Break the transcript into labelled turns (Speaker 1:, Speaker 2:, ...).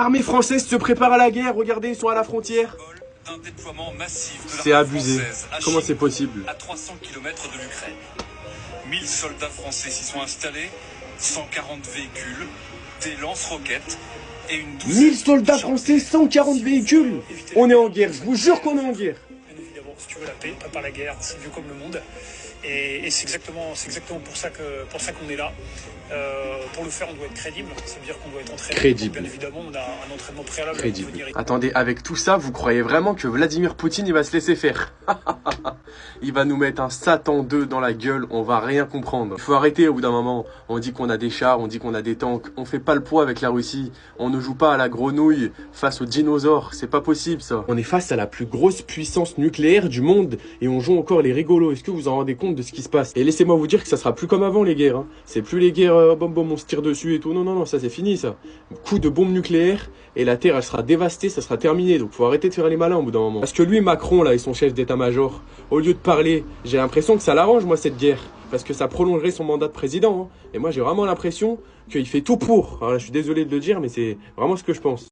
Speaker 1: L'armée française se prépare à la guerre, regardez, ils sont à la frontière.
Speaker 2: Un déploiement massif de
Speaker 1: C'est abusé. Comment c'est
Speaker 2: possible
Speaker 1: possible?
Speaker 2: à 300 km de l'Ukraine. 1000 soldats français s'y sont installés, 140 véhicules, des lance-roquettes et une douzaine
Speaker 1: 1000 soldats français, 140 véhicules. On est en guerre, je vous jure qu'on est en guerre.
Speaker 3: Bien évidemment, si tu veux la paix, prépare la guerre, c'est vieux comme le monde. Et c'est exactement pour ça qu'on est là. Pour le faire, on doit être crédible. Ça veut dire qu'on doit être entraîné.
Speaker 1: Crédible.
Speaker 3: Bien évidemment, on a un entraînement préalable.
Speaker 1: Crédible.
Speaker 3: Pour venir...
Speaker 1: Attendez, avec tout ça, vous croyez vraiment que Vladimir Poutine, il va se laisser faire? Il va nous mettre un Satan 2 dans la gueule, on va rien comprendre. Il faut arrêter au bout d'un moment. On dit qu'on a des chars, on dit qu'on a des tanks. On fait pas le poids avec la Russie. On ne joue pas à la grenouille face aux dinosaures. C'est pas possible ça. On est face à la plus grosse puissance nucléaire du monde et on joue encore les rigolos. Est-ce que vous en rendez compte de ce qui se passe? Et laissez-moi vous dire que ça sera plus comme avant les guerres. Hein. C'est plus les guerres, bom bom, on se tire dessus et tout. Non, non, non, ça c'est fini ça. Coup de bombe nucléaire et la Terre elle sera dévastée, ça sera terminé. Donc faut arrêter de faire les malins au bout d'un moment. Parce que lui, Macron là, et son chef d'état-major, au lieu de parler, j'ai l'impression que ça l'arrange moi cette guerre. Parce que ça prolongerait son mandat de président. Hein. Et moi j'ai vraiment l'impression qu'il fait tout pour. Alors là, je suis désolé de le dire, mais c'est vraiment ce que je pense.